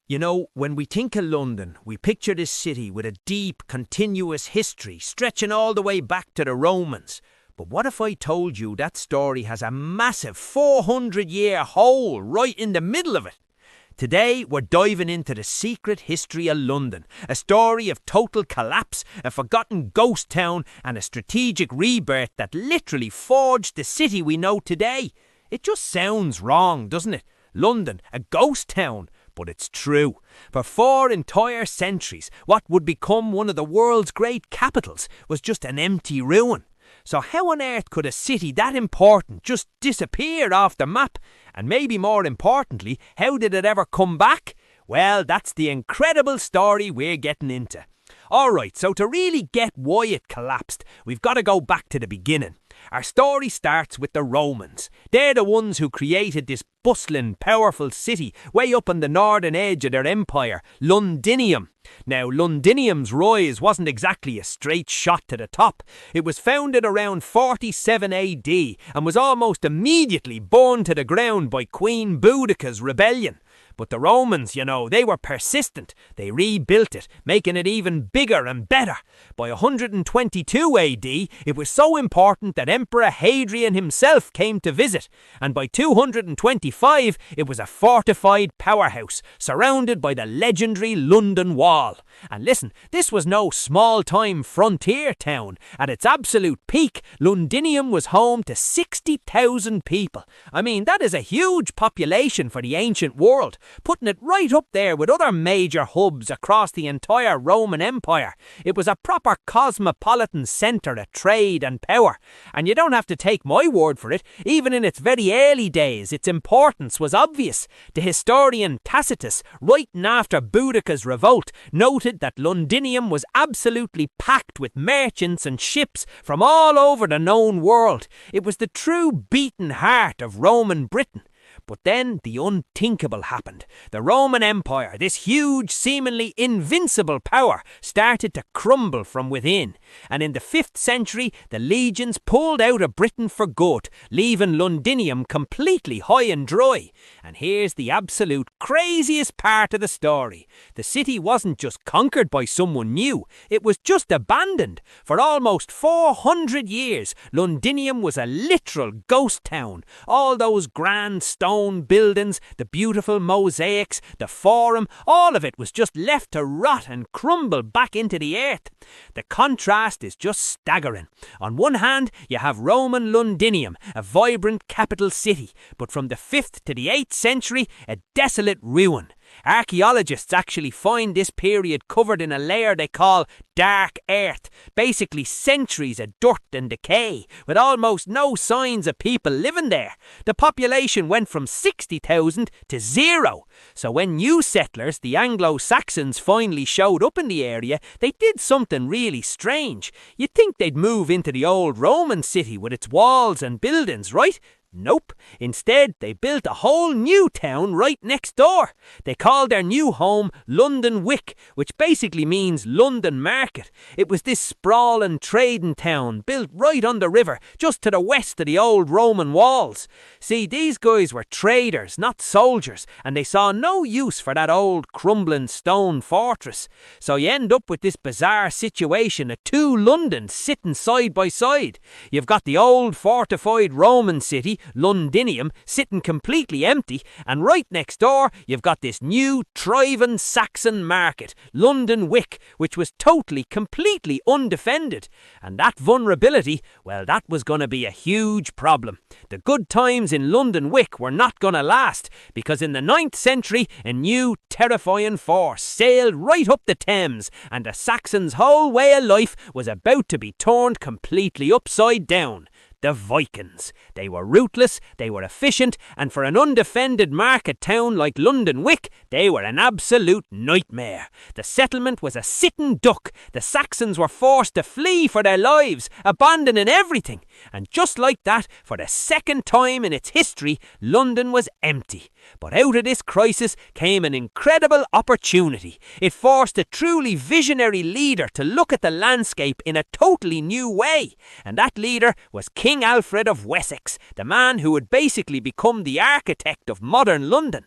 You know, when we think of London, we picture this city with a deep, continuous history stretching all the way back to the Romans. But what if I told you that story has a massive 400-year hole right in the middle of it? Today, we're diving into the secret history of London, a story of total collapse, a forgotten ghost town, and a strategic rebirth that literally forged the city we know today. It just sounds wrong, doesn't it? London, a ghost town. But it's true. For 4 entire centuries, what would become one of the world's great capitals was just an empty ruin. So how on earth could a city that important just disappear off the map? And maybe more importantly, how did it ever come back? Well, that's the incredible story we're getting into. Alright, so to really get why it collapsed, we've got to go back to the beginning. Our story starts with the Romans. They're the ones who created this bustling, powerful city way up on the northern edge of their empire, Londinium. Now, Londinium's rise wasn't exactly a straight shot to the top. It was founded around 47 AD and was almost immediately burned to the ground by Queen Boudicca's rebellion. But the Romans, you know, they were persistent. They rebuilt it, making it even bigger and better. By 122 AD, it was so important that Emperor Hadrian himself came to visit. And by 225, it was a fortified powerhouse, surrounded by the legendary London Wall. And listen, this was no small-time frontier town. At its absolute peak, Londinium was home to 60,000 people. I mean, that is a huge population for the ancient world, putting it right up there with other major hubs across the entire Roman Empire. It was a proper cosmopolitan centre of trade and power. And you don't have to take my word for it. Even in its very early days, its importance was obvious. The historian Tacitus, writing after Boudicca's revolt, noted that Londinium was absolutely packed with merchants and ships from all over the known world. It was the true beating heart of Roman Britain. But then the unthinkable happened. The Roman Empire, this huge, seemingly invincible power, started to crumble from within. And in the 5th century, the legions pulled out of Britain for good, leaving Londinium completely high and dry. And here's the absolute craziest part of the story. The city wasn't just conquered by someone new, it was just abandoned. For almost 400 years, Londinium was a literal ghost town. All those grand stone buildings, the beautiful mosaics, the forum, all of it was just left to rot and crumble back into the earth. The contrast is just staggering. On one hand, you have Roman Londinium, a vibrant capital city, but from the 5th to the 8th century, a desolate ruin. Archaeologists actually find this period covered in a layer they call dark earth, basically centuries of dirt and decay, with almost no signs of people living there. The population went from 60,000 to 0. So when new settlers, the Anglo-Saxons, finally showed up in the area, they did something really strange. You'd think they'd move into the old Roman city with its walls and buildings, right? Nope. Instead, they built a whole new town right next door. They called their new home London Wick, which basically means London Market. It was this sprawling trading town built right on the river, just to the west of the old Roman walls. See, these guys were traders, not soldiers, and they saw no use for that old crumbling stone fortress. So you end up with this bizarre situation of 2 Londons sitting side by side. You've got the old fortified Roman city, Londinium, sitting completely empty, and right next door you've got this new thriving Saxon market, London Wick, which was totally, completely undefended. And that vulnerability, well, that was going to be a huge problem. The good times in London Wick were not going to last, because in the 9th century a new terrifying force sailed right up the Thames, and the Saxons' whole way of life was about to be turned completely upside down. The Vikings. They were ruthless, they were efficient, and for an undefended market town like London Wick, they were an absolute nightmare. The settlement was a sitting duck. The Saxons were forced to flee for their lives, abandoning everything. And just like that, for the second time in its history, London was empty. But out of this crisis came an incredible opportunity. It forced a truly visionary leader to look at the landscape in a totally new way. And that leader was King Alfred of Wessex, the man who would basically become the architect of modern London.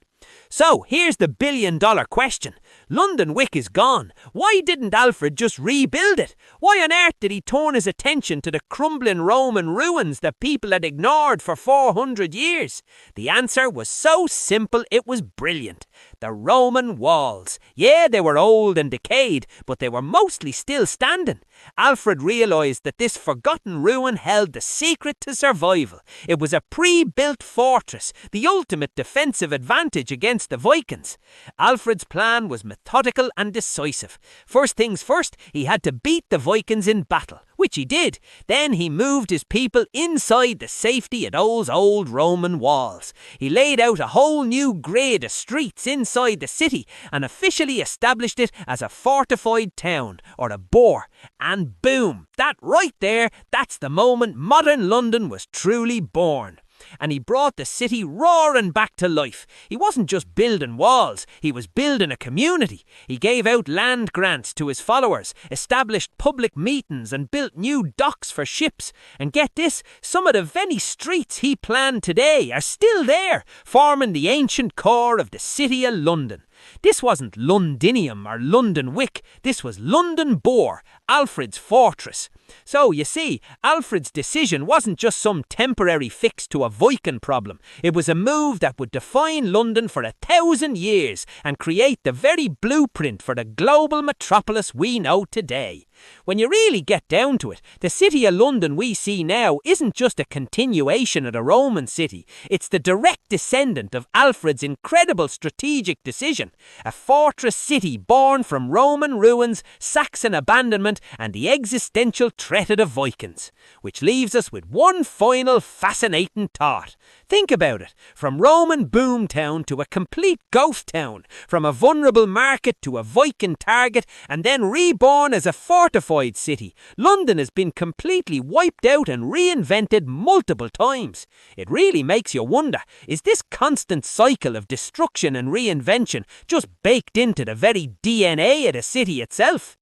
So, here's the billion-dollar question. London Wick is gone. Why didn't Alfred just rebuild it? Why on earth did he turn his attention to the crumbling Roman ruins that people had ignored for 400 years? The answer was so simple it was brilliant. The Roman walls. Yeah, they were old and decayed, but they were mostly still standing. Alfred realised that this forgotten ruin held the secret to survival. It was a pre-built fortress, the ultimate defensive advantage against the Vikings. Alfred's plan was methodical and decisive. First things first, he had to beat the Vikings in battle, which he did. Then he moved his people inside the safety of those old Roman walls. He laid out a whole new grid of streets inside the city and officially established it as a fortified town, or a boar. And boom, that right there, that's the moment modern London was truly born. And he brought the city roaring back to life. He wasn't just building walls, he was building a community. He gave out land grants to his followers, established public meetings and built new docks for ships. And get this, some of the very streets he planned today are still there, forming the ancient core of the city of London. This wasn't Londinium or London Wick, this was London Boar, Alfred's fortress. So, you see, Alfred's decision wasn't just some temporary fix to a Viking problem. It was a move that would define London for 1,000 years and create the very blueprint for the global metropolis we know today. When you really get down to it, the city of London we see now isn't just a continuation of the Roman city. It's the direct descendant of Alfred's incredible strategic decision. A fortress city born from Roman ruins, Saxon abandonment and the existential threat of the Vikings. Which leaves us with one final fascinating thought. Think about it. From Roman boomtown to a complete ghost town. From a vulnerable market to a Viking target and then reborn as a fortified city. London has been completely wiped out and reinvented multiple times. It really makes you wonder, is this constant cycle of destruction and reinvention just baked into the very DNA of the city itself?